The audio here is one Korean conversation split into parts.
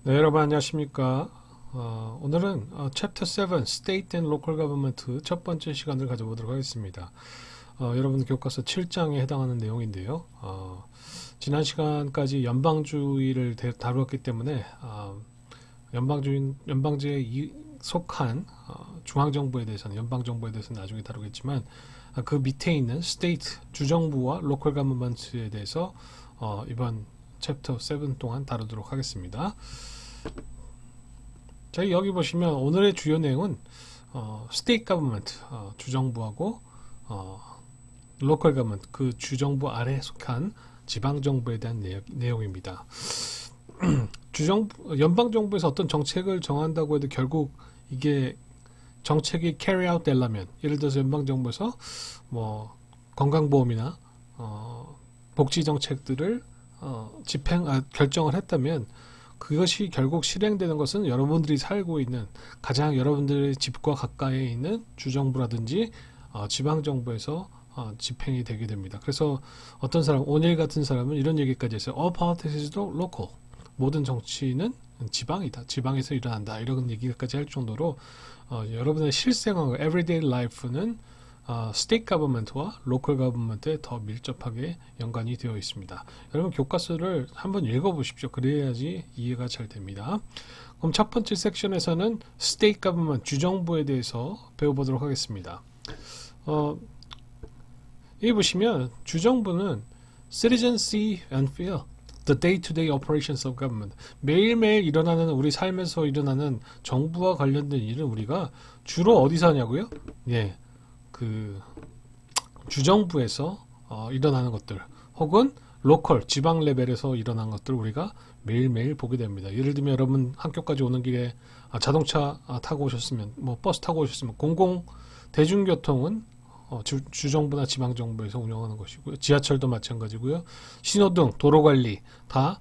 네, 여러분 안녕하십니까. 오늘은 챕터 7 State and Local Government 첫 번째 시간을 가져보도록 하겠습니다. 여러분 교과서 7장에 해당하는 내용인데요. 지난 시간까지 연방주의를 다루었기 때문에 연방주에 속한 중앙정부에 대해서는 연방정부에 대해서는 나중에 다루겠지만 그 밑에 있는 State, 주정부와 Local Government에 대해서 이번 챕터 7 동안 다루도록 하겠습니다. 자, 여기 보시면 오늘의 주요 내용은 State Government, 주정부하고 Local Government, 그 주정부 아래에 속한 지방정부에 대한 내용입니다. 연방정부에서 어떤 정책을 정한다고 해도 결국 이게 정책이 carry out 되려면, 예를 들어서 연방정부에서 뭐 건강보험이나 복지 정책들을 결정을 했다면 그것이 결국 실행되는 것은 여러분들이 살고 있는 가장 여러분들의 집과 가까이에 있는 주정부라든지 지방정부에서 집행이 되게 됩니다. 그래서 어떤 사람, 오닐 같은 사람은 이런 얘기까지 했어요. All politics is local. 모든 정치는 지방이다. 지방에서 일어난다. 이런 얘기까지 할 정도로 여러분의 실생활, everyday life는 state government와 local government에 더 밀접하게 연관이 되어 있습니다. 여러분 교과서를 한번 읽어보십시오. 그래야지 이해가 잘 됩니다. 그럼 첫 번째 섹션에서는 state government, 주정부에 대해서 배워보도록 하겠습니다. 여기 보시면 주정부는 citizen see and feel the day-to-day operations of government. 매일매일 일어나는 우리 삶에서 일어나는 정부와 관련된 일은 우리가 주로 어디서 하냐고요? 예. 그 주정부에서 일어나는 것들 혹은 로컬 지방 레벨에서 일어나는 것들을 우리가 매일매일 보게 됩니다. 예를 들면 여러분 학교까지 오는 길에 자동차 타고 오셨으면 뭐 버스 타고 오셨으면 공공 대중교통은 주정부나 지방정부에서 운영하는 것이고요. 지하철도 마찬가지고요. 신호등, 도로관리 다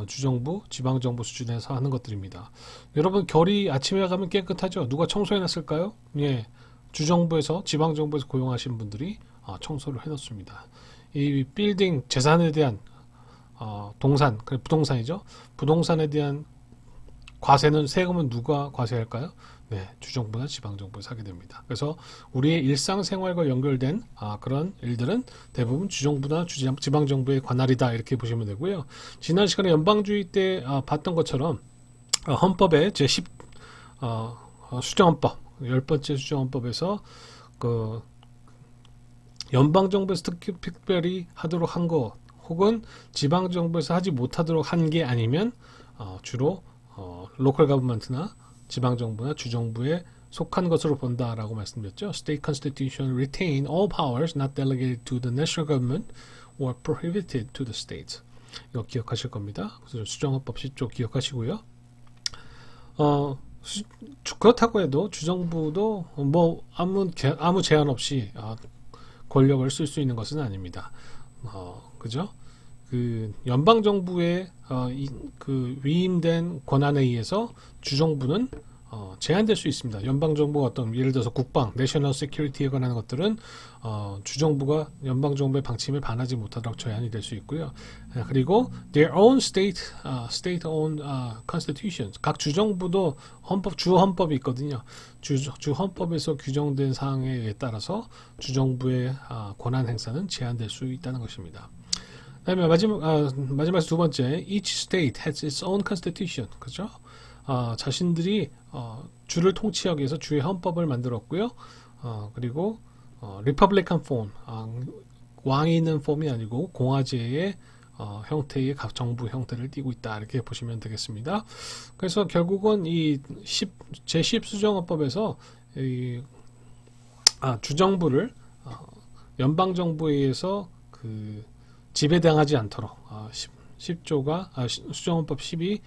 주정부, 지방정부 수준에서 하는 것들입니다. 여러분 결이 아침에 가면 깨끗하죠? 누가 청소해놨을까요? 예. 주정부에서 지방정부에서 고용하신 분들이 청소를 해놓습니다. 이 빌딩 재산에 대한 동산, 부동산이죠. 부동산에 대한 과세는 세금은 누가 과세할까요? 네, 주정부나 지방정부에서 하게 됩니다. 그래서 우리의 일상생활과 연결된 그런 일들은 대부분 주정부나 지방정부의 관할이다 이렇게 보시면 되고요. 지난 시간에 연방주의 때 봤던 것처럼 헌법의 제10 수정헌법 10번째 수정헌법에서 그 연방정부에서 특별히 하도록 한 것 혹은 지방정부에서 하지 못하도록 한 게 아니면 주로 로컬 가버먼트나 지방정부나 주정부에 속한 것으로 본다라고 말씀드렸죠. State Constitution retain all powers not delegated to the national government or prohibited to the states. 이거 기억하실 겁니다. 그래서 수정헌법 10조 기억하시고요. 그렇다고 해도 주정부도 뭐 아무 제한 없이 권력을 쓸 수 있는 것은 아닙니다. 그죠? 그 연방 정부의 그 위임된 권한에 의해서 주정부는 제한될 수 있습니다. 연방 정부가 어떤 예를 들어서 국방, 내셔널 시큐리티에 관한 것들은 주정부가 연방 정부의 방침에 반하지 못하도록 제한이 될 수 있고요. 그리고 their own state owned constitutions. 각 주정부도 주 헌법이 있거든요. 주 헌법에서 규정된 사항에 따라서 주정부의 권한 행사는 제한될 수 있다는 것입니다. 그다음에 마지막 두 번째, each state has its own constitution. 그죠? 자신들이 주를 통치하기 위해서 주의 헌법을 만들었고요. 그리고 리퍼블리칸 폼, 왕이 있는 폼이 아니고 공화제의 형태의 각 정부 형태를 띠고 있다 이렇게 보시면 되겠습니다. 그래서 결국은 이 제10 수정헌법에서 주정부를 연방정부에 의해서 그 지배당하지 않도록 10조가 수정헌법 10이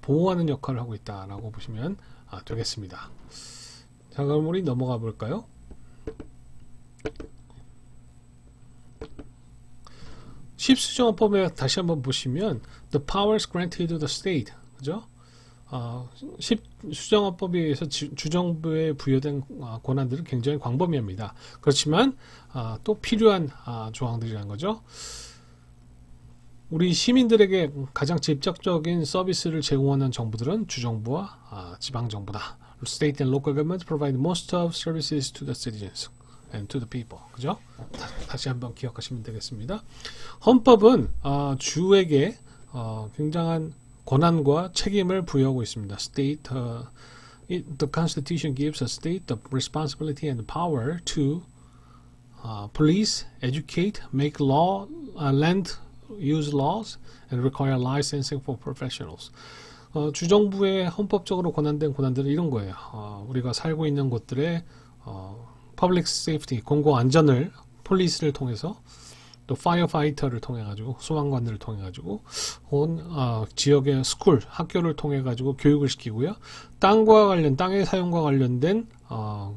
보호하는 역할을 하고 있다라고 보시면 되겠습니다. 자, 그럼 우리 넘어가 볼까요? 10수정헌법에 다시 한번 보시면 the powers granted to the state, 그죠? 10수정헌법에 의해서 주정부에 부여된 권한들은 굉장히 광범위합니다. 그렇지만 또 필요한 조항들이라는 거죠. 우리 시민들에게 가장 직접적인 서비스를 제공하는 정부들은 주정부와 지방정부다. State and local governments provide most of services to the citizens and to the people. 그죠? 다시 한번 기억하시면 되겠습니다. 헌법은 주에게 굉장한 권한과 책임을 부여하고 있습니다. State, the Constitution gives a state the responsibility and the power to police, educate, make law, land use laws, and require licensing for professionals. 주정부의 헌법적으로 권한된 권한들은 이런 거예요. 우리가 살고 있는 곳들의 public safety, 공공 안전을 폴리스를 통해서 또 파이어파이터를 통해 가지고 소방관들을 통해 가지고 혹은 지역의 스쿨 학교를 통해 가지고 교육을 시키고요. 땅과 관련 땅의 사용과 관련된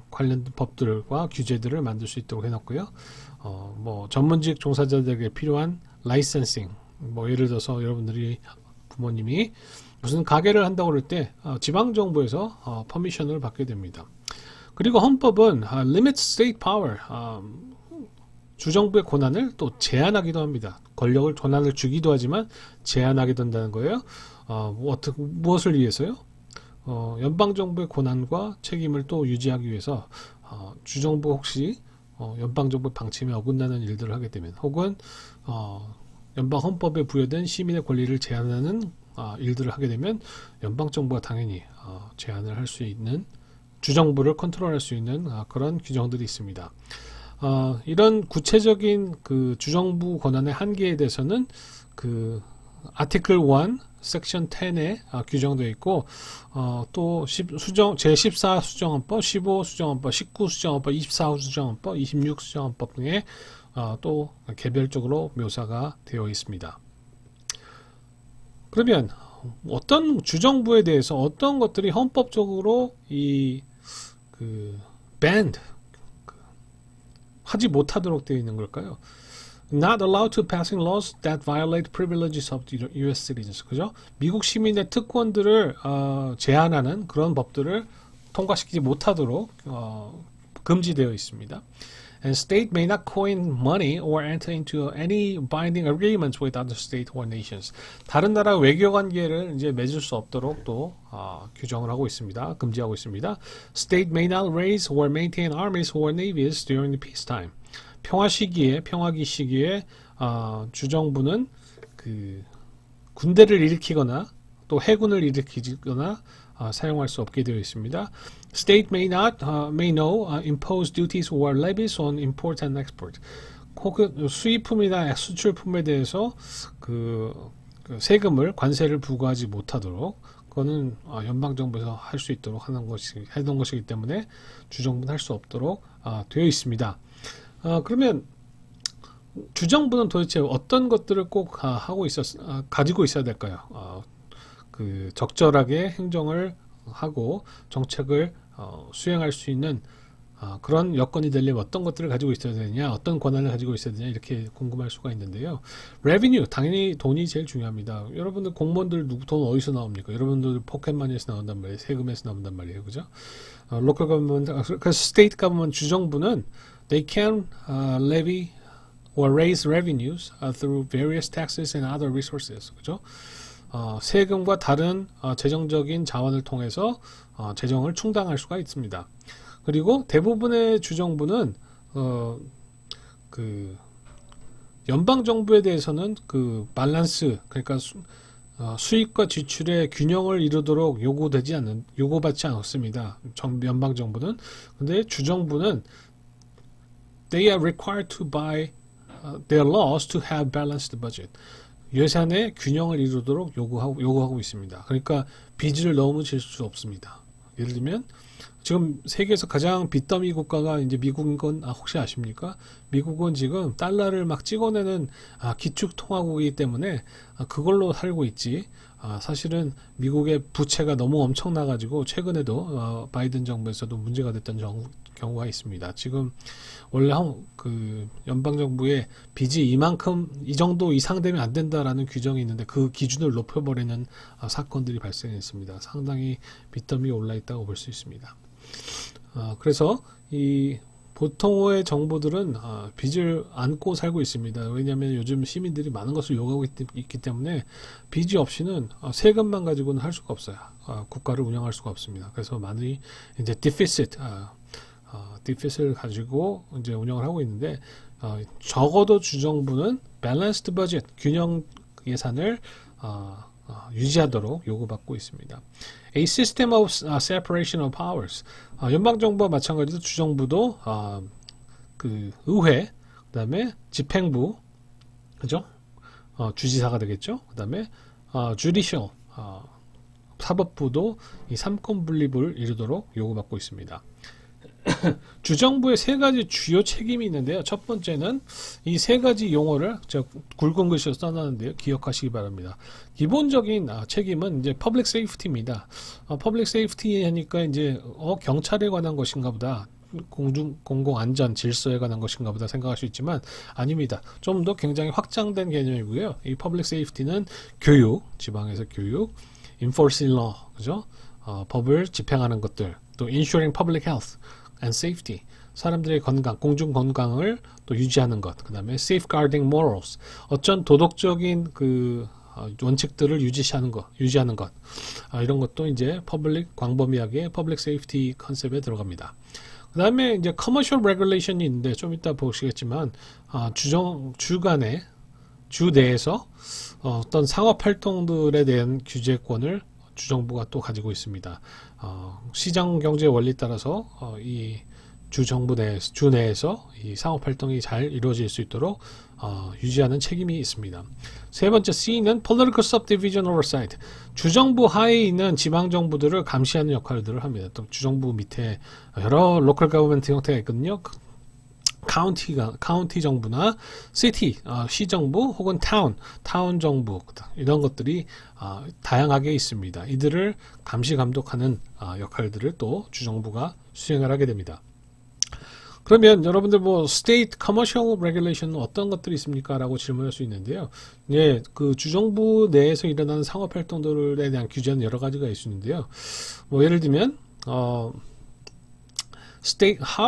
관련 법들과 규제들을 만들 수 있도록 해놨고요. 뭐 전문직 종사자들에게 필요한 라이센싱, 뭐 예를 들어서 여러분들이 부모님이 무슨 가게를 한다고 그럴 때 지방 정부에서 퍼미션을 받게 됩니다. 그리고 헌법은 limits state power, 주정부의 권한을 또 제한하기도 합니다. 권한을 주기도 하지만 제한하게 된다는 거예요. 무엇을 위해서요? 연방정부의 권한과 책임을 또 유지하기 위해서 주정부가 혹시 연방정부 방침에 어긋나는 일들을 하게 되면 혹은 연방헌법에 부여된 시민의 권리를 제한하는 일들을 하게 되면 연방정부가 당연히 제한을 할 수 있는 주정부를 컨트롤할 수 있는 그런 규정들이 있습니다. 이런 구체적인 그 주정부 권한의 한계에 대해서는 그 아티클 1 섹션 10에 규정되어 있고 또 제14 수정헌법, 15 수정헌법, 19 수정헌법, 24 수정헌법, 26 수정헌법 등에 또 개별적으로 묘사가 되어 있습니다. 그러면 어떤 주정부에 대해서 어떤 것들이 헌법적으로 banned 하지 못하도록 되어 있는 걸까요? Not allowed to passing laws that violate privileges of the U.S. citizens. 그죠? 미국 시민의 특권들을 제한하는 그런 법들을 통과시키지 못하도록 금지되어 있습니다. And state may not coin money or enter into any binding agreements with other state or nations. 다른 나라 외교 관계를 이제 맺을 수 없도록 또 규정을 하고 있습니다. 금지하고 있습니다. State may not raise or maintain armies or navies during the peacetime. 평화기 시기에 주정부는 그 군대를 일으키거나 또 해군을 일으키거나 사용할 수 없게 되어 있습니다. State may no impose duties or levies on import and export. 혹은 수입품이나 수출품에 대해서 그 세금을 관세를 부과하지 못하도록 그거는 연방정부에서 할 수 있도록 해놓은 것이기 때문에 주정부는 할 수 없도록 되어 있습니다. 그러면 주정부는 도대체 어떤 것들을 꼭 가지고 있어야 될까요? 그 적절하게 행정을 하고 정책을 수행할 수 있는 그런 여건이 되려면 어떤 것들을 가지고 있어야 되느냐, 어떤 권한을 가지고 있어야 되냐 이렇게 궁금할 수가 있는데요. revenue, 당연히 돈이 제일 중요합니다. 여러분들 공무원들 돈 어디서 나옵니까? 여러분들 포켓마니에서 나온단 말이에요. 세금에서 나온단 말이에요. 그죠? local government, 그래서 state government, 주정부는 they can levy or raise revenues through various taxes and other resources. 그죠? 세금과 다른 재정적인 자원을 통해서 재정을 충당할 수가 있습니다. 그리고 대부분의 주정부는 그 연방 정부에 대해서는 그 밸런스, 그러니까 수입과 지출의 균형을 이루도록 요구받지 않습니다. 연방 정부는. 근데 주정부는 they are required to by their laws to have balanced budget. 예산의 균형을 이루도록 요구하고 있습니다. 그러니까 빚을 너무 질 수 없습니다. 예를 들면 지금 세계에서 가장 빚더미 국가가 이제 미국인 건 혹시 아십니까? 미국은 지금 달러를 막 찍어내는 기축통화국이기 때문에 그걸로 살고 있지. 사실은 미국의 부채가 너무 엄청나가지고 최근에도 바이든 정부에서도 문제가 됐던 경우가 있습니다. 지금 원래 그 연방 정부의 빚이 이 정도 이상 되면 안 된다라는 규정이 있는데 그 기준을 높여버리는 사건들이 발생했습니다. 상당히 빚더미가 올라 있다고 볼 수 있습니다. 그래서 이 보통의 정부들은 빚을 안고 살고 있습니다. 왜냐하면 요즘 시민들이 많은 것을 요구하고 있기 때문에 빚이 없이는 세금만 가지고는 할 수가 없어요. 국가를 운영할 수가 없습니다. 그래서 많이 이제 디피스를 가지고 이제 운영을 하고 있는데 적어도 주정부는 밸런스드 버젯, 균형 예산을 유지하도록 요구받고 있습니다. A system of separation of powers. 연방정부와 마찬가지로 주정부도 그 의회, 그다음에 집행부, 그죠? 주지사가 되겠죠. 그다음에 judicial, 사법부도 이 삼권 분립을 이루도록 요구받고 있습니다. 주정부의 세 가지 주요 책임이 있는데요. 첫 번째는 이 세 가지 용어를 제가 굵은 글씨로 써놨는데요. 기억하시기 바랍니다. 기본적인 책임은 이제 public safety입니다. public safety 하니까 이제 경찰에 관한 것인가 보다. 공공안전 질서에 관한 것인가 보다 생각할 수 있지만 아닙니다. 좀 더 굉장히 확장된 개념이고요. 이 public safety는 교육, 지방에서 교육, enforcing law, 그죠? 법을 집행하는 것들, 또 ensuring public health and safety, 사람들의 건강, 공중 건강을 또 유지하는 것, 그 다음에 safeguarding morals, 어쩐 도덕적인 그 원칙들을 유지하는 것, 이런 것도 이제 광범위하게 public safety 컨셉에 들어갑니다. 그 다음에 이제 commercial regulation이 있는데 좀 이따 보시겠지만 주 내에서 어떤 상업 활동들에 대한 규제권을 주정부가 또 가지고 있습니다. 시장 경제 원리에 따라서 이 주 내에서 이 상업 활동이 잘 이루어질 수 있도록 유지하는 책임이 있습니다. 세 번째 C는 Political Subdivision Oversight. 주정부 하에 있는 지방 정부들을 감시하는 역할들을 합니다. 또 주정부 밑에 여러 local government 형태가 있거든요. 카운티 정부나 시티, 시정부 혹은 타운 정부 이런 것들이 다양하게 있습니다. 이들을 감시 감독하는 역할들을 또 주정부가 수행을 하게 됩니다. 그러면 여러분들 뭐 state commercial regulation 어떤 것들이 있습니까? 라고 질문할 수 있는데요. 예, 그 주정부 내에서 일어나는 상업 활동들에 대한 규제는 여러 가지가 있는데요. 뭐 예를 들면 how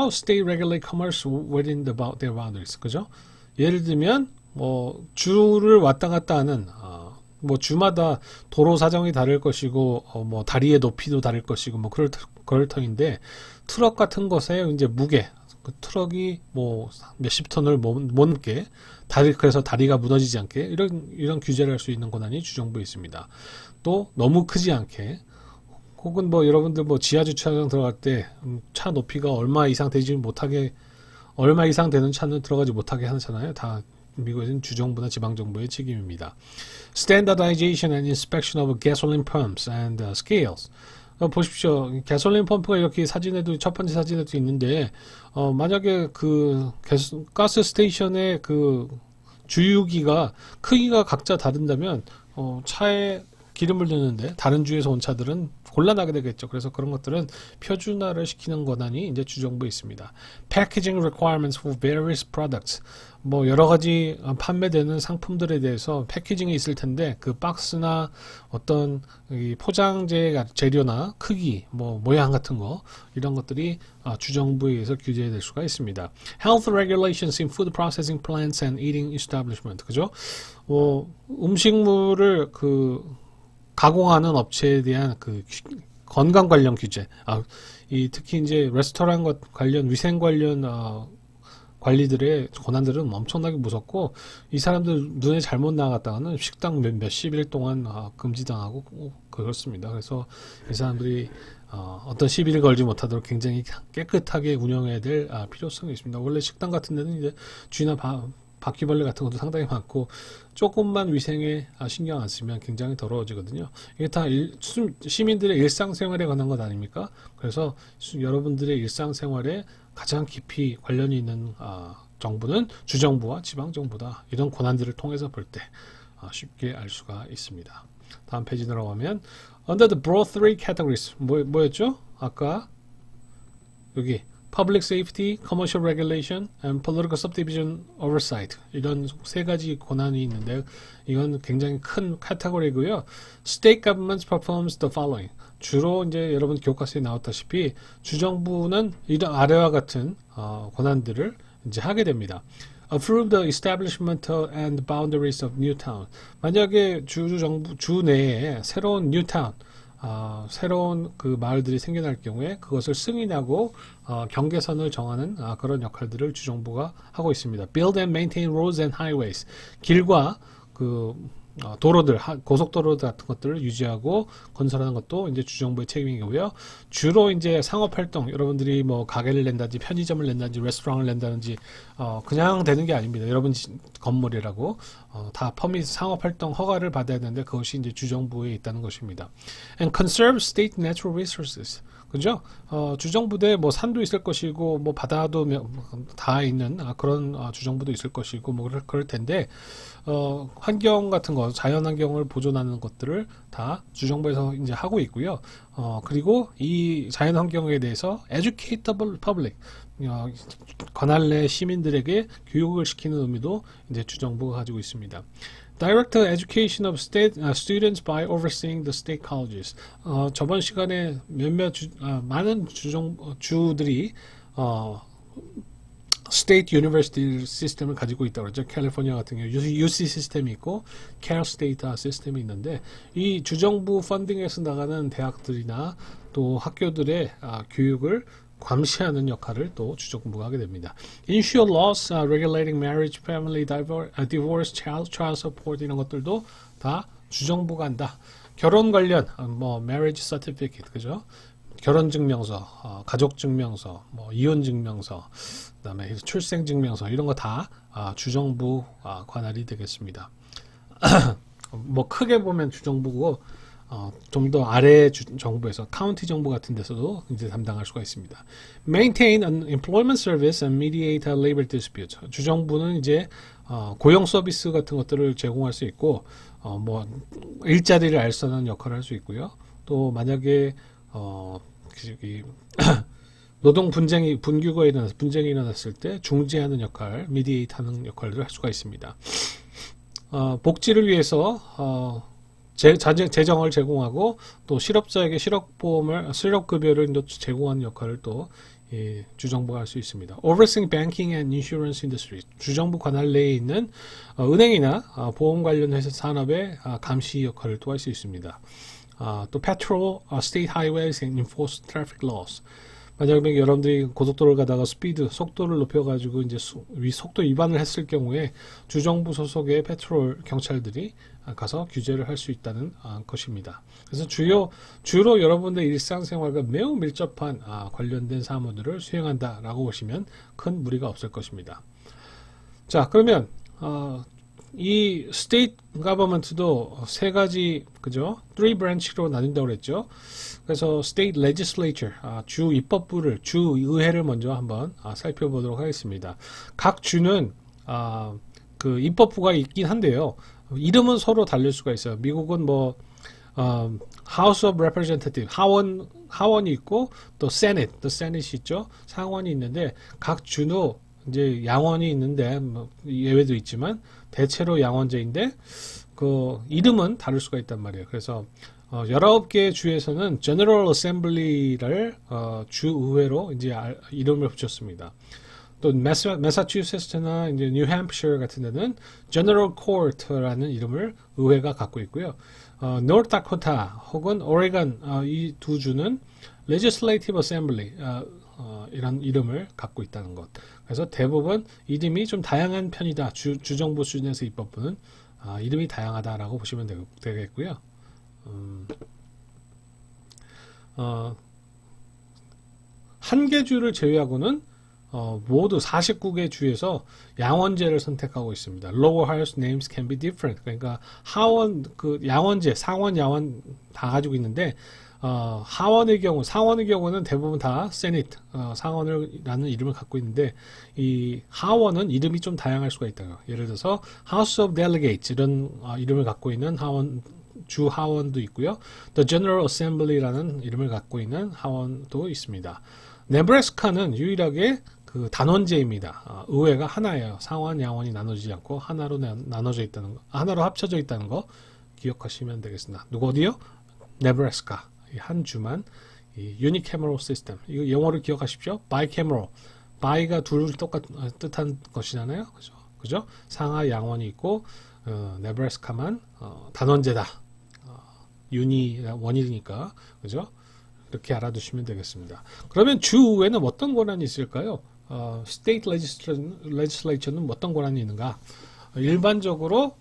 state regulate commerce within their boundaries, 그죠? 예를 들면 뭐 주를 왔다 갔다 하는 뭐 주마다 도로 사정이 다를 것이고 뭐 다리의 높이도 다를 것이고 뭐 그럴 터인데 트럭 같은 것에 이제 무게, 그 트럭이 뭐 몇십 톤을 못 넘게 그래서 다리가 무너지지 않게 이런 규제를 할 수 있는 권한이 주정부에 있습니다. 또 너무 크지 않게, 혹은 뭐 여러분들 뭐 지하 주차장 들어갈 때 차 높이가 얼마 이상 되는 차는 들어가지 못하게 하잖아요. 다 미국에서는 주정부나 지방정부의 책임입니다. Standardization and inspection of gasoline pumps and scales. 보십시오. 가솔린 펌프가 이렇게 첫 번째 사진에도 있는데 만약에 그 가스 스테이션의 그 주유기가 크기가 각자 다른다면 차에 기름을 넣는데 다른 주에서 온 차들은 곤란하게 되겠죠. 그래서 그런 것들은 표준화를 시키는 권한이 이제 주정부에 있습니다. Packaging requirements for various products. 뭐 여러 가지 판매되는 상품들에 대해서 패키징이 있을 텐데 그 박스나 어떤 이 포장재 재료나 크기, 뭐 모양 같은 거 이런 것들이 주정부에 의해서 규제될 수가 있습니다. Health regulations in food processing plants and eating establishment. 그죠? 음식물을 가공하는 업체에 대한 건강 관련 규제. 특히 이제 레스토랑 관련 위생 관련 관리들의 권한들은 엄청나게 무섭고 이 사람들 눈에 잘못 나갔다가는 식당 몇십 일 동안 금지당하고 그렇습니다. 그래서 이 사람들이 어떤 시비를 걸지 못하도록 굉장히 깨끗하게 운영해야 될 필요성이 있습니다. 원래 식당 같은 데는 이제 쥐나 바퀴벌레 같은 것도 상당히 많고 조금만 위생에 신경 안 쓰면 굉장히 더러워지거든요. 이게 다 시민들의 일상생활에 관한 것 아닙니까? 그래서 여러분들의 일상생활에 가장 깊이 관련이 있는 정부는 주정부와 지방정부다. 이런 권한들을 통해서 볼 때 쉽게 알 수가 있습니다. 다음 페이지 들어가면 Under the broad three categories 뭐였죠? 아까 여기 Public Safety, Commercial Regulation, and Political Subdivision Oversight 이런 세 가지 권한이 있는데 이건 굉장히 큰 카테고리고요. State governments performs the following. 주로 이제 여러분 교과서에 나왔다시피 주정부는 이런 아래와 같은 권한들을 이제 하게 됩니다. Approve the establishment and boundaries of new town. 만약에 주 내에 새로운 new town, 새로운 그 마을들이 생겨날 경우에 그것을 승인하고 경계선을 정하는 그런 역할들을 주정부가 하고 있습니다. Build and maintain roads and highways. 길과 그 도로들, 고속도로들 같은 것들을 유지하고 건설하는 것도 이제 주정부의 책임이고요. 주로 이제 상업활동, 여러분들이 뭐 가게를 낸다든지 편의점을 낸다든지 레스토랑을 낸다든지 그냥 되는 게 아닙니다. 여러분 건물이라고 다 퍼밋 상업활동 허가를 받아야 되는데 그것이 이제 주정부에 있다는 것입니다. And conserve state natural resources. 그죠? 주정부대 뭐 산도 있을 것이고 뭐 바다도 다 있는 그런 주정부도 있을 것이고 뭐 그럴 텐데 환경 같은 거, 자연 환경을 보존하는 것들을 다 주정부에서 이제 하고 있고요. 그리고 이 자연 환경에 대해서 educate the public, 관할내 시민들에게 교육을 시키는 의미도 이제 주정부가 가지고 있습니다. Direct the education of students by overseeing the state colleges. 저번 시간에 많은 주들이 스테이트 유니버시티 시스템을 가지고 있다고 그러죠. 캘리포니아 같은 경우 UC 시스템이 있고 캘 스테이트 시스템이 있는데 이 주정부 펀딩에서 나가는 대학들이나 또 학교들의 교육을 감시하는 역할을 또 주정부가 하게 됩니다. Ensure laws regulating marriage, family, divorce, child support 이런 것들도 다 주정부가 한다. 결혼 관련 뭐 marriage certificate, 그죠? 결혼 증명서, 가족 증명서, 뭐 이혼 증명서, 그다음에 출생 증명서 이런 거 다 주정부 관할이 되겠습니다. 뭐 크게 보면 주정부고 좀 더 아래 정부에서 카운티 정부 같은 데서도 이제 담당할 수가 있습니다. Maintain an employment service and mediate a labor dispute. 주정부는 이제 고용 서비스 같은 것들을 제공할 수 있고 뭐 일자리를 알선하는 역할을 할 수 있고요. 또 만약에 노동 분쟁이 분쟁이 일어났을 때 중재하는 역할, 미디에이트 하는 역할을 할 수가 있습니다. 복지를 위해서 재정을 제공하고 또 실업자에게 실업급여를 제공하는 역할을 또 주정부가 할 수 있습니다. Overseeing banking and insurance industry. 주정부 관할 내에 있는 은행이나 보험 관련 회사 산업의 감시 역할을 또 할 수 있습니다. 또 patrol state highways and enforce traffic laws. 만약에 여러분들이 고속도로를 가다가 속도를 높여가지고 이제 속도 위반을 했을 경우에 주정부 소속의 페트롤 경찰들이 가서 규제를 할 수 있다는 것입니다. 그래서 주로 여러분들 일상생활과 매우 밀접한 관련된 사무들을 수행한다라고 보시면 큰 무리가 없을 것입니다. 자, 그러면 이 스테이트 가버먼트도 세 가지, 그죠? 3 branch로 나뉜다고 그랬죠. 그래서 state legislature, 주 입법부를, 주 의회를 먼저 한번 살펴보도록 하겠습니다. 각 주는 그 입법부가 있긴 한데요. 이름은 서로 다를 수가 있어요. 미국은 뭐 House of Representatives, 하원이 있고 또 Senate, the Senate이 있죠. 상원이 있는데 각 주도 이제 양원이 있는데 뭐 예외도 있지만 대체로 양원제인데 그 이름은 다를 수가 있단 말이에요. 그래서 19개의 주에서는 General Assembly를 주의회로 이제 이름을 붙였습니다. 또 매사추세츠나 이제 뉴햄프셔 같은 데는 General Court라는 이름을 의회가 갖고 있고요. North Dakota 혹은 오레곤 이 두 주는 Legislative Assembly 이런 이름을 갖고 있다는 것. 그래서 대부분 이름이 좀 다양한 편이다. 주정부 수준에서 입법부는 이름이 다양하다라고 보시면 되겠고요. 한 개 주를 제외하고는 모두 49개 주에서 양원제를 선택하고 있습니다. Lower house names can be different. 그러니까 양원제, 상원, 양원 다 가지고 있는데 상원의 경우는 대부분 다 Senate, 상원이라는 이름을 갖고 있는데 이 하원은 이름이 좀 다양할 수가 있다. 예를 들어서 House of Delegates 이런 이름을 갖고 있는 주 하원도 있고요. The General Assembly라는 이름을 갖고 있는 하원도 있습니다. 네브라스카는 유일하게 그 단원제입니다. 의회가 하나예요. 상원, 양원이 나눠지지 않고 하나로 나눠져 있다는 거, 하나로 합쳐져 있다는 거 기억하시면 되겠습니다. 누구 어디요? 네브라스카. 한 주만 unicameral system. 이거 영어를 기억하십시오. bicameral. by가 둘 뜻한 것이잖아요. 그죠? 상하 양원이 있고 네브라스카만 단원제다. 윤이 원이니까 그죠? 이렇게 알아두시면 되겠습니다. 그러면 주 외에는 어떤 권한이 있을까요? state legislature는 어떤 권한이 있는가? 일반적으로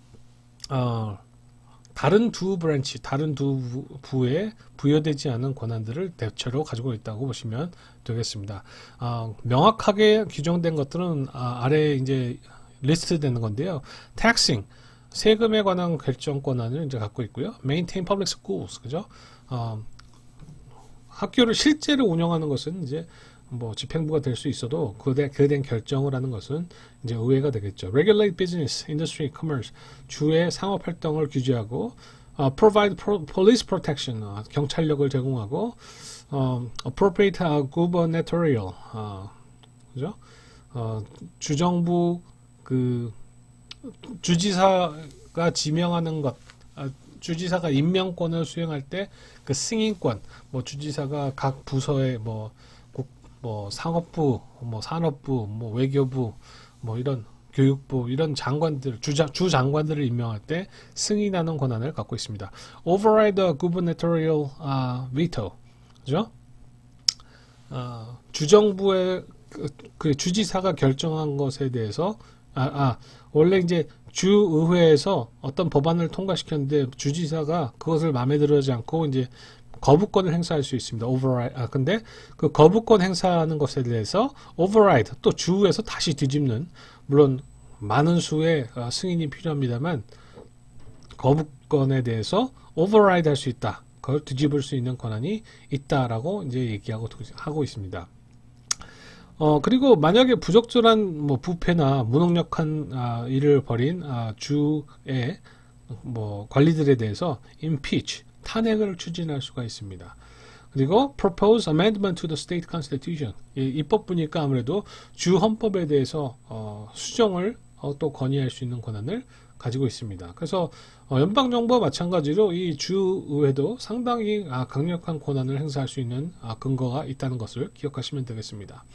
다른 두 브랜치, 다른 두 부에 부여되지 않은 권한들을 대체로 가지고 있다고 보시면 되겠습니다. 명확하게 규정된 것들은 아래에 이제 리스트되는 건데요. taxing, 세금에 관한 결정 권한을 이제 갖고 있고요. maintain public schools, 그죠? 학교를 실제로 운영하는 것은 이제 뭐 집행부가 될 수 있어도 그에 대한 결정을 하는 것은 이제 의회가 되겠죠. Regulate business, industry, commerce, 주의 상업 활동을 규제하고, provide police protection, 경찰력을 제공하고, appropriate gubernatorial, 그죠? 주정부 그 주지사가 지명하는 것, 주지사가 임명권을 수행할 때 그 승인권, 뭐 주지사가 각 부서의 뭐 상업부, 뭐 산업부, 뭐 외교부, 뭐 이런 교육부 이런 장관들, 주 장관들을 임명할 때 승인하는 권한을 갖고 있습니다. Override the gubernatorial veto, 그죠? 주정부의 그 주지사가 결정한 것에 대해서 원래 이제 주의회에서 어떤 법안을 통과시켰는데 주지사가 그것을 마음에 들어하지 않고 이제 거부권을 행사할 수 있습니다. override. 근데 그 거부권 행사하는 것에 대해서 override, 또 주에서 다시 뒤집는, 물론 많은 수의 승인이 필요합니다만 거부권에 대해서 override 할 수 있다. 그걸 뒤집을 수 있는 권한이 있다라고 이제 하고 있습니다. 그리고 만약에 부적절한 뭐 부패나 무능력한 일을 벌인 주의 뭐 관리들에 대해서 impeach, 탄핵을 추진할 수가 있습니다. 그리고 propose amendment to the state constitution, 입법부니까 아무래도 주 헌법에 대해서 수정을 또 건의할 수 있는 권한을 가지고 있습니다. 그래서 연방정부와 마찬가지로 이 주의회도 상당히 강력한 권한을 행사할 수 있는 근거가 있다는 것을 기억하시면 되겠습니다.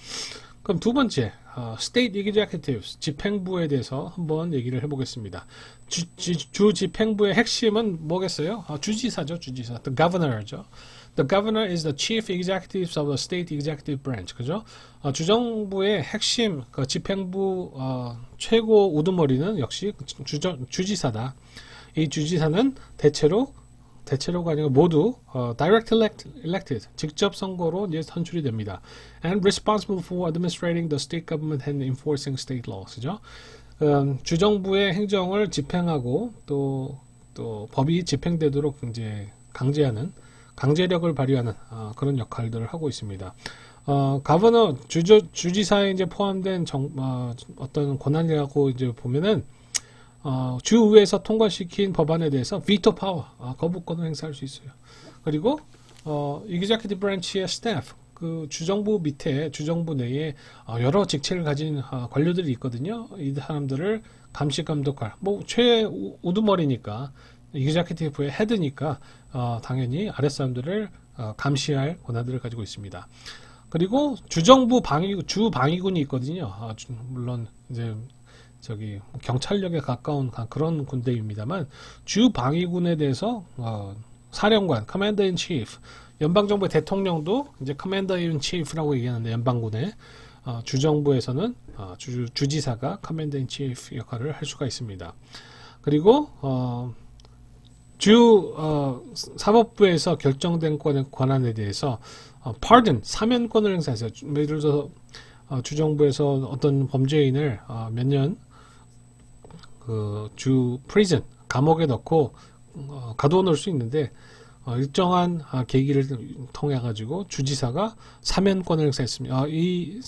그럼 두 번째, State Executives, 집행부에 대해서 한번 얘기를 해보겠습니다. 주 집행부의 핵심은 뭐겠어요? 주지사죠, 주지사. The Governor죠. The Governor is the Chief Executive of the State Executive Branch, 그죠? 주정부의 핵심, 그 집행부 최고 우두머리는 역시 주지사다. 이 주지사는 대체로가 아니고 모두 direct elected, 직접 선거로 이제 선출이 됩니다. And responsible for administrating the state government and enforcing state laws. 그죠? 주정부의 행정을 집행하고 또 법이 집행되도록 이제 강제력을 발휘하는 그런 역할들을 하고 있습니다. 가버너 주지사에 이제 포함된 어떤 권한이라고 이제 보면은 주의회에서 통과시킨 법안에 대해서 veto power, 거부권을 행사할 수 있어요. 그리고 executive branch의 staff, 그 주정부 내에 여러 직책을 가진 관료들이 있거든요. 이 사람들을 감시 감독할, 뭐 최우두머리니까 executive의 헤드니까 당연히 아랫사람들을 감시할 권한들을 가지고 있습니다. 그리고 주정부 주 방위군이 있거든요. 물론 이제 경찰력에 가까운 그런 군대입니다만 주 방위군에 대해서 사령관, 커맨더 인 치프, 연방정부의 대통령도 이제 커맨더 인 치프라고 얘기하는데 연방군의 주정부에서는 주지사가 커맨더 인 치프 역할을 할 수가 있습니다. 그리고 사법부에서 결정된 권한에 대해서 pardon, 사면권을 행사해서 예를 들어서 주정부에서 어떤 범죄인을 몇 년 주 prison, 감옥에 넣고 가두어 놓을 수 있는데 일정한 계기를 통해 가지고 주지사가 사면권을 행사했습니다. 이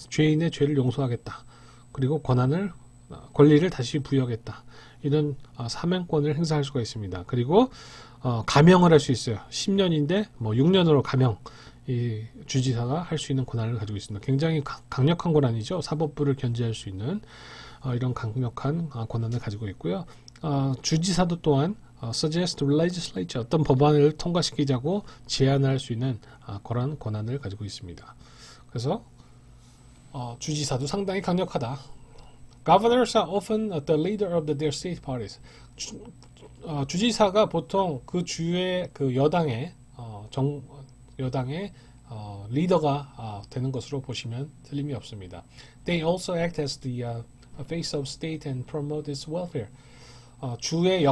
죄인의 죄를 용서하겠다. 그리고 권리를 다시 부여하겠다. 이런 사면권을 행사할 수가 있습니다. 그리고 감형을 할 수 있어요. 10년인데 뭐 6년으로 감형, 이 주지사가 할 수 있는 권한을 가지고 있습니다. 굉장히 강력한 권한이죠. 사법부를 견제할 수 있는 이런 강력한 권한을 가지고 있고요. 주지사도 또한 suggest legislature, 어떤 법안을 통과시키자고 제안할 수 있는 그런 권한을 가지고 있습니다. 그래서 주지사도 상당히 강력하다. Governors are often the leader of their state parties. 주지사가 보통 그 주의 그 여당의 여당의 리더가 되는 것으로 보시면 틀림이 없습니다. They also act as the face of state and promote its welfare. 주의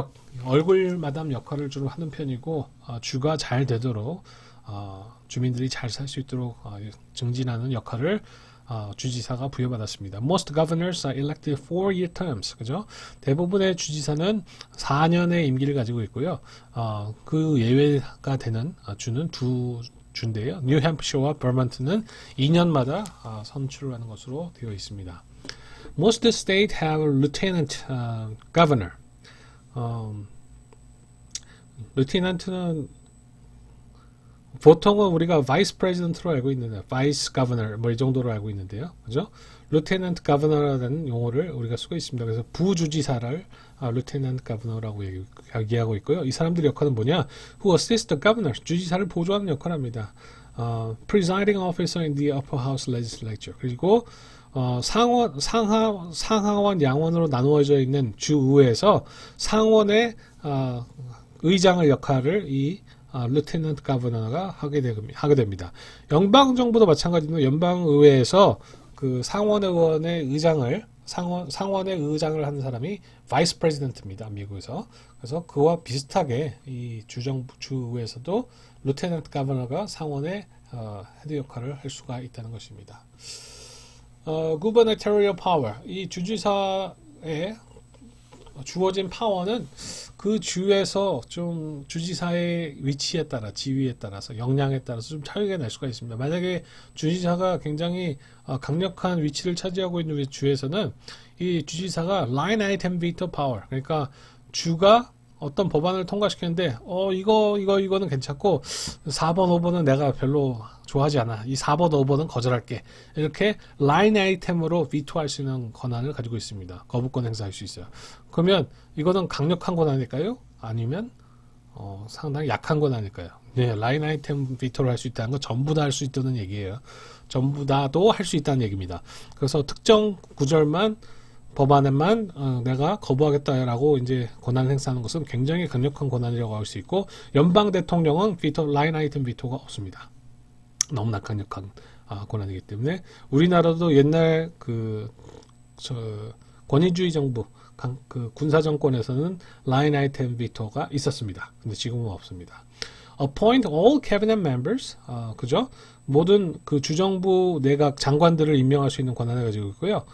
얼굴 마담 역할을 주로 하는 편이고 주가 잘 되도록 주민들이 잘 살 수 있도록 증진하는 역할을 주지사가 부여받았습니다. Most governors are elected 4-year terms. 그죠? 대부분의 주지사는 4년의 임기를 가지고 있고요. 그 예외가 되는 주는 두 주인데요. 뉴햄프셔와 버먼트는 2년마다 선출을 하는 것으로 되어 있습니다. Most states have a lieutenant governor. lieutenant는 보통은 우리가 vice president로 알고 있는데 vice governor 뭐 이 정도로 알고 있는데요. 그죠? lieutenant governor라는 용어를 우리가 쓰고 있습니다. 그래서 부주지사를 lieutenant governor라고 얘기하고 있고요. 이 사람들의 역할은 뭐냐? who assist the governor, 주지사를 보조하는 역할을 합니다. presiding officer in the upper house legislature. 그리고 상하원, 양원으로 나누어져 있는 주의회에서 상원의 의장의 역할을 이 리eutenant 가버너가 하게 됩니다. 연방정부도 마찬가지로 연방의회에서 그 상원의원의 의장을 상원의 의장을 하는 사람이 바이스 프레지던트입니다. 미국에서. 그래서 그와 비슷하게 이 주의회에서도 리eutenant 가버너가 상원의 헤드 역할을 할 수가 있다는 것입니다. gubernatorial power, 이 주지사의 주어진 파워는 그 주에서 좀 주지사의 위치에 따라 지위에 따라서 역량에 따라서 좀 차이가 날 수가 있습니다. 만약에 주지사가 굉장히 강력한 위치를 차지하고 있는 주에서는 이 주지사가 line item veto power, 그러니까 주가 어떤 법안을 통과시키는데 이거는 괜찮고 4번 5번은 내가 별로 좋아하지 않아, 이 4번 5번은 거절할게, 이렇게 라인 아이템으로 비토할 수 있는 권한을 가지고 있습니다. 거부권 행사할 수 있어요. 그러면 이거는 강력한 권한일까요? 아니면 상당히 약한 권한일까요? 네, 라인 아이템 비토를 할 수 있다는 건 전부 다 할 수 있다는 얘기예요. 전부 다도 할 수 있다는 얘기입니다. 그래서 특정 구절만 법안에만 내가 거부하겠다라고 이제 권한을 행사하는 것은 굉장히 강력한 권한이라고 할 수 있고, 연방 대통령은 비토 라인 아이템 비토가 없습니다. 너무나 강력한 권한이기 때문에 우리나라도 옛날 권위주의 정부 그 군사 정권에서는 라인 아이템 비토가 있었습니다. 근데 지금은 없습니다. Appoint all cabinet members, 그죠? 모든 그 주정부 내각 장관들을 임명할 수 있는 권한을 가지고 있고요.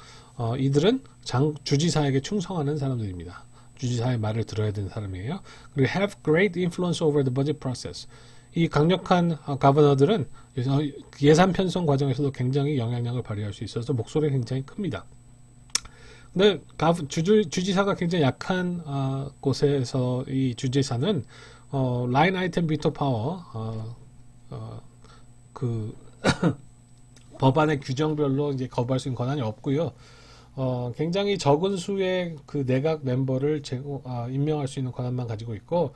이들은 주지사에게 충성하는 사람들입니다. 주지사의 말을 들어야 되는 사람이에요. 그리고 have great influence over the budget process. 이 강력한 가버너들은 예산 편성 과정에서도 굉장히 영향력을 발휘할 수 있어서 목소리가 굉장히 큽니다. 근데 주지사가 굉장히 약한 곳에서 이 주지사는 라인 아이템 비토 파워, 그 법안의 규정별로 이제 거부할 수 있는 권한이 없고요. 굉장히 적은 수의 그 내각 멤버를 임명할 수 있는 권한만 가지고 있고,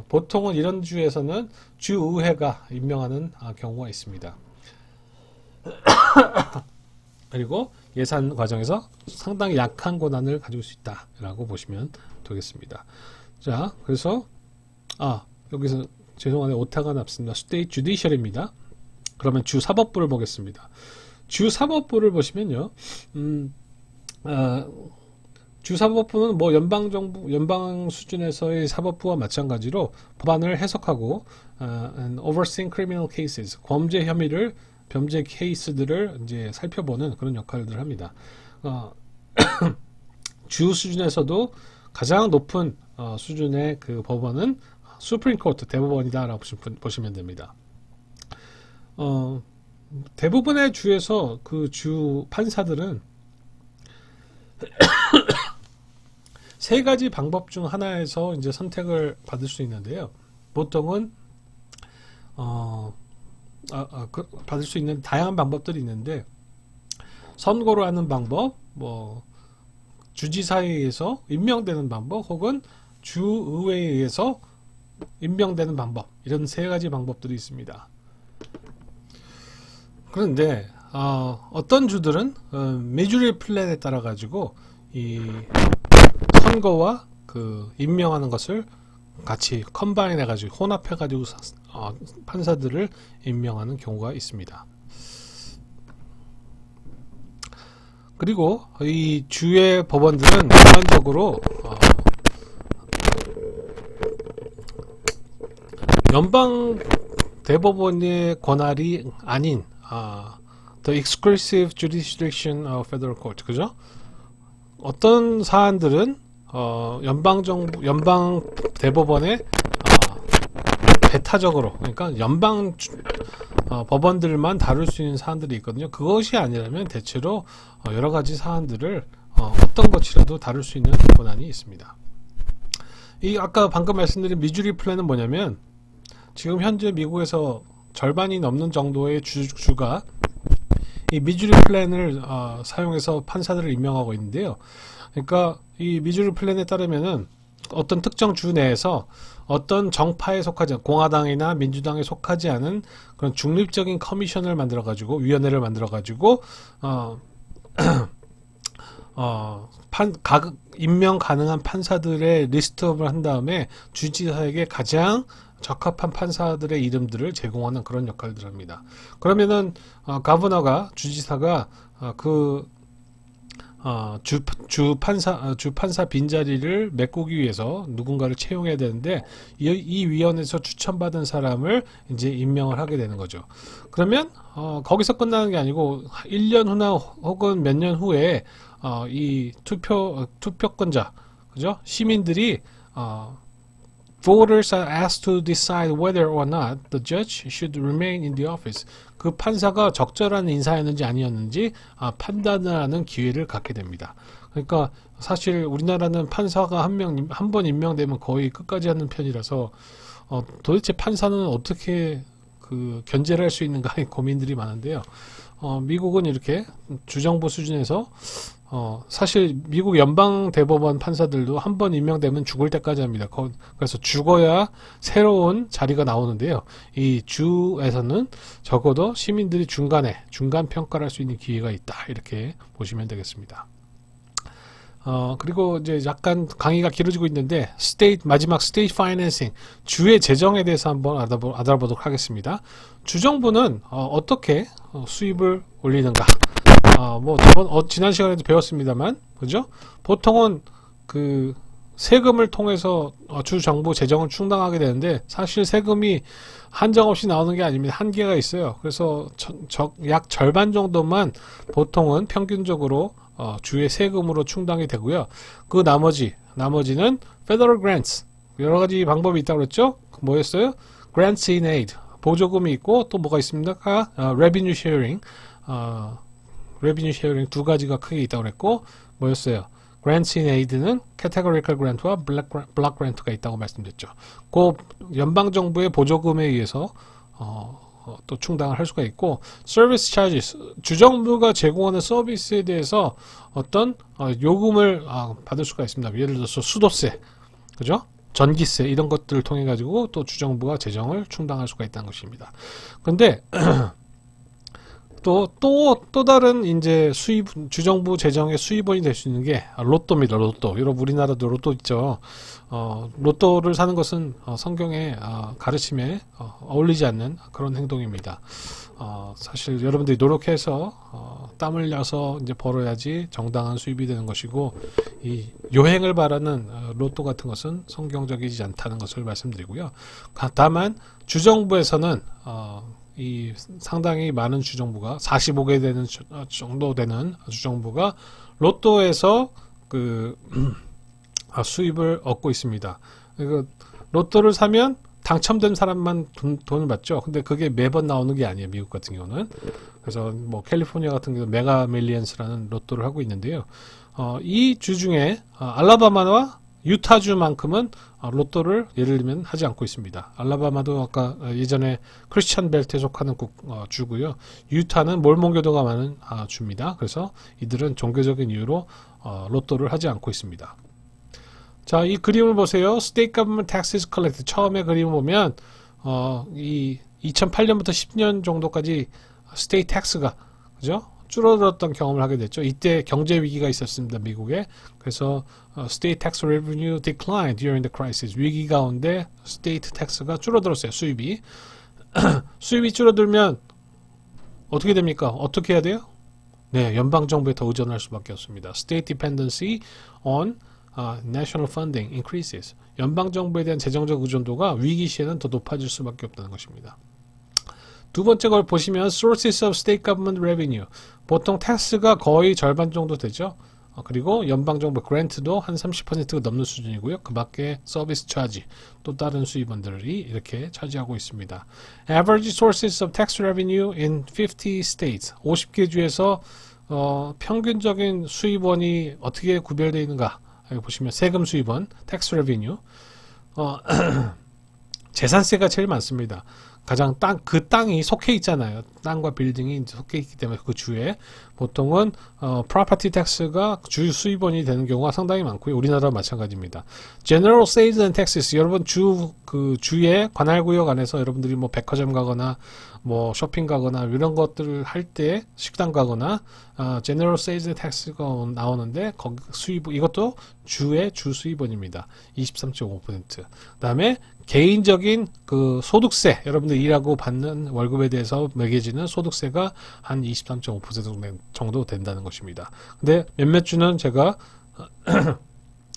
보통은 이런 주에서는 주의회가 임명하는 경우가 있습니다. 그리고 예산 과정에서 상당히 약한 권한을 가지고 수 있다라고 보시면 되겠습니다. 자, 그래서 여기서 죄송한데 오타가 났습니다. 스테이트 주디셜입니다. 그러면 주사법부를 보겠습니다. 주사법부를 보시면요, 주사법부는 뭐 연방 수준에서의 사법부와 마찬가지로 법안을 해석하고 and overseeing criminal cases, 범죄 케이스들을 이제 살펴보는 그런 역할들을 합니다. 주 수준에서도 가장 높은 수준의 그 법원은 수프림 코트, 대법원이다라고 보시면 됩니다. 대부분의 주에서 그 주 판사들은 세 가지 방법 중 하나에서 이제 선택을 받을 수 있는데요. 보통은 받을 수 있는 다양한 방법들이 있는데, 선거로 하는 방법, 뭐 주지사에 의해서 임명되는 방법, 혹은 주의회에 의해서 임명되는 방법, 이런 세 가지 방법들이 있습니다. 그런데 어떤 주들은 미주리 플랜에 따라 가지고 이 선거와 그 임명하는 것을 같이 컴바인 해가지고 혼합해가지고 판사들을 임명하는 경우가 있습니다. 그리고 이 주의 법원들은 일반적으로 연방 대법원의 권한이 아닌 The Exclusive Jurisdiction of Federal Court, 그죠? 어떤 사안들은 연방 대법원의 배타적으로, 그러니까 연방 법원들만 다룰 수 있는 사안들이 있거든요. 그것이 아니라면 대체로 여러 가지 사안들을 어떤 것이라도 다룰 수 있는 권한이 있습니다. 이 아까 방금 말씀드린 미주리 플랜은 뭐냐면, 지금 현재 미국에서 절반이 넘는 정도의 주가 이 미주리 플랜을 사용해서 판사들을 임명하고 있는데요. 그러니까 이 미주리 플랜에 따르면은 어떤 특정 주 내에서 어떤 정파에 속하지 않은, 공화당이나 민주당에 속하지 않은 그런 중립적인 커미션을 만들어 가지고, 위원회를 만들어 가지고 임명 가능한 판사들의 리스트업을 한 다음에 주지사에게 가장 적합한 판사들의 이름들을 제공하는 그런 역할들을 합니다. 그러면은 가버너가, 주지사가 주 판사 빈자리를 메꾸기 위해서 누군가를 채용해야 되는데, 이 위원회에서 추천받은 사람을 이제 임명을 하게 되는 거죠. 그러면 거기서 끝나는 게 아니고 1년 후나 혹은 몇 년 후에 이 투표권자, 그죠? 시민들이 Voters are asked to decide whether or not the judge should remain in the office. 그 판사가 적절한 인사였는지 아니었는지 판단을 하는 기회를 갖게 됩니다. 그러니까 사실 우리나라는 판사가 한 번 임명되면 거의 끝까지 하는 편이라서 도대체 판사는 어떻게 견제를 할 수 있는가의 고민들이 많은데요. 미국은 이렇게 주정부 수준에서 사실 미국 연방 대법원 판사들도 한 번 임명되면 죽을 때까지 합니다. 그래서 죽어야 새로운 자리가 나오는데요. 이 주에서는 적어도 시민들이 중간 평가를 할 수 있는 기회가 있다, 이렇게 보시면 되겠습니다. 그리고 이제 약간 강의가 길어지고 있는데, 마지막 스테이트 파이낸싱, 주의 재정에 대해서 한번 알아보도록 하겠습니다. 주정부는 어떻게 수입을 올리는가? 지난 시간에도 배웠습니다만, 그죠? 보통은 세금을 통해서 주정부 재정을 충당하게 되는데, 사실 세금이 한정없이 나오는 게 아닙니다. 한계가 있어요. 그래서 약 절반 정도만 보통은 평균적으로 주의 세금으로 충당이 되고요. 그 나머지는 Federal Grants, 여러 가지 방법이 있다고 그랬죠? 뭐였어요? Grants in Aid, 보조금이 있고, 또 뭐가 있습니까? Revenue Sharing, 두 가지가 크게 있다고 그랬고, 뭐였어요? Grants in Aid는 Categorical Grant와 Block Grant가 있다고 말씀드렸죠. 그 연방정부의 보조금에 의해서 또 충당을 할 수가 있고, Service Charges, 주정부가 제공하는 서비스에 대해서 어떤 요금을 받을 수가 있습니다. 예를 들어서 수도세, 그죠? 전기세, 이런 것들을 통해 가지고 또 주정부가 재정을 충당할 수가 있다는 것입니다. 근데 또 다른 이제 주정부 재정의 수입원이 될 수 있는 게 로또입니다. 로또. 여러분, 우리나라도 로또 있죠. 로또를 사는 것은 성경의 가르침에 어울리지 않는 그런 행동입니다. 사실 여러분들이 노력해서 땀 흘려서 이제 벌어야지 정당한 수입이 되는 것이고, 이 요행을 바라는 로또 같은 것은 성경적이지 않다는 것을 말씀드리고요. 다만 주정부에서는 이 상당히 많은 주정부가 45개 정도 되는 주정부가 로또에서 수입을 얻고 있습니다. 로또를 사면 당첨된 사람만 돈을 받죠. 근데 그게 매번 나오는 게 아니에요, 미국 같은 경우는. 그래서 뭐 캘리포니아 같은 경우는 메가 밀리언스라는 로또를 하고 있는데요. 이 주 중에 알라바마와 유타주만큼은 로또를 예를 들면 하지 않고 있습니다. 알라바마도 아까 예전에 크리스찬 벨트에 속하는 주고요. 유타는 몰몬교도가 많은 주입니다. 그래서 이들은 종교적인 이유로 로또를 하지 않고 있습니다. 자, 이 그림을 보세요. State Government Taxes Collected. 처음에 그림을 보면 이 2008년부터 10년 정도까지 State Tax가, 그죠? 줄어들었던 경험을 하게 됐죠. 이때 경제 위기가 있었습니다. 미국에. 그래서 state tax revenue declined during the crisis. 위기 가운데 state tax가 줄어들었어요. 수입이. 수입이 줄어들면 어떻게 됩니까? 어떻게 해야 돼요? 네, 연방 정부에 더 의존할 수밖에 없습니다. State dependency on national funding increases. 연방 정부에 대한 재정적 의존도가 위기 시에는 더 높아질 수밖에 없다는 것입니다. 두 번째 걸 보시면 sources of state government revenue. 보통 텍스가 거의 절반 정도 되죠. 그리고 연방정부 그랜트도 한 30%가 넘는 수준이고요. 그 밖에 서비스 차지, 또 다른 수입원들이 이렇게 차지하고 있습니다. Average sources of tax revenue in 50 states. 50개 주에서 평균적인 수입원이 어떻게 구별되어 있는가? 여기 보시면 세금 수입원, tax revenue. 재산세가 제일 많습니다. 가장 그 땅이 속해 있잖아요. 땅과 빌딩이 속해 있기 때문에 그 주에 보통은 property tax가 주 수입원이 되는 경우가 상당히 많고요. 우리나라와 마찬가지입니다. General sales and taxes. 여러분 주의 관할구역 안에서 여러분들이 뭐 백화점 가거나 뭐 쇼핑 가거나 이런 것들을 할 때 식당 가거나 General sales and tax가 나오는데 거기 수입 이것도 주의 주 수입원입니다. 23.5%. 그다음에 개인적인 그 소득세, 여러분들 일하고 받는 월급에 대해서 매겨지는 소득세가 한 23.5% 정도 된다는 것입니다. 근데 몇몇 주는 제가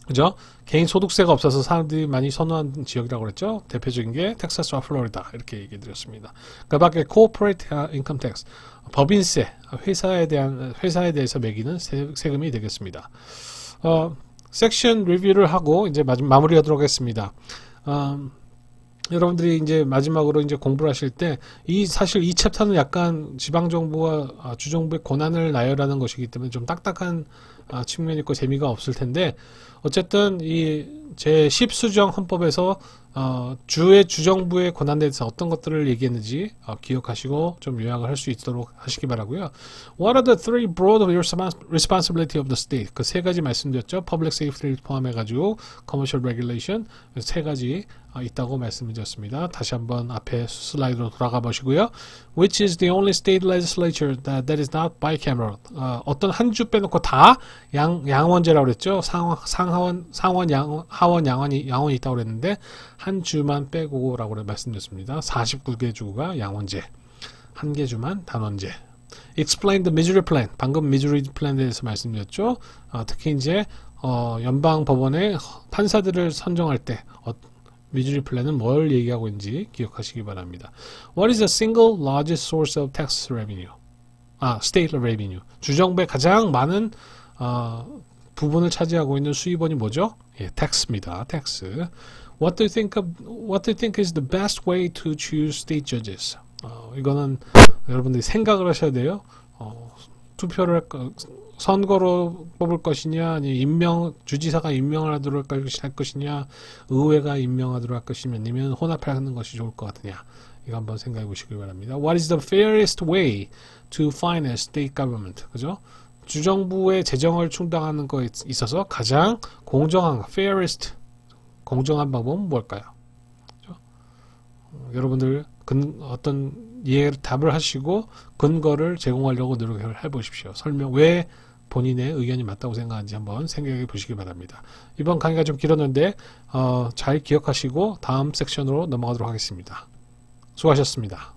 그죠? 개인 소득세가 없어서 사람들이 많이 선호하는 지역이라고 그랬죠? 대표적인 게 텍사스와 플로리다 이렇게 얘기해 드렸습니다. 그 밖에 corporate income tax, 법인세, 회사에 대해서 매기는 세금이 되겠습니다. 섹션 리뷰를 하고 이제 마무리하도록 하겠습니다. 여러분들이 이제 마지막으로 이제 공부를 하실 때 사실 이 챕터는 약간 지방정부와 주정부의 권한을 나열하는 것이기 때문에 좀 딱딱한 측면이 있고 재미가 없을 텐데 어쨌든 이 제10수정 헌법에서 주의 주정부의 권한에 대해서 어떤 것들을 얘기했는지 기억하시고 좀 요약을 할 수 있도록 하시기 바라고요. What are the three broad responsibility of the state? 그 세 가지 말씀드렸죠. Public safety를 포함해가지고 commercial regulation 세 가지 있다고 말씀드렸습니다. 다시 한번 앞에 슬라이드로 돌아가 보시고요. Which is the only state legislature that is not bicameral? 어떤 한 주 빼놓고 다 양원제라고 그랬죠. 상하원, 하원, 양원이 있다고 그랬는데 한 주만 빼고라고 말씀드렸습니다. 49개 주가 양원제, 한 개 주만 단원제. Explain the Missouri Plan. 방금 Missouri Plan에 대해서 말씀드렸죠. 특히 이제 연방 법원의 판사들을 선정할 때 미주리 플랜은 뭘 얘기하고 있는지 기억하시기 바랍니다. What is the single largest source of tax revenue? State revenue. 주정부의 가장 많은 부분을 차지하고 있는 수입원이 뭐죠? 예, tax입니다. tax. What do you think is the best way to choose state judges? 이거는 여러분들이 생각을 하셔야 돼요. 투표를 선거로 뽑을 것이냐, 아니 주지사가 임명을 하도록 할 것이냐, 의회가 임명하도록 할 것이냐, 아니면 혼합하는 것이 좋을 것 같으냐. 이거 한번 생각해 보시기 바랍니다. What is the fairest way to finance state government? 그죠? 주정부의 재정을 충당하는 거에 있어서 가장 공정한, fairest, 공정한 방법은 뭘까요? 그죠? 여러분들 어떤 답을 하시고 근거를 제공하려고 노력을 해보십시오. 왜 본인의 의견이 맞다고 생각하는지 한번 생각해 보시기 바랍니다. 이번 강의가 좀 길었는데 잘 기억하시고 다음 섹션으로 넘어가도록 하겠습니다. 수고하셨습니다.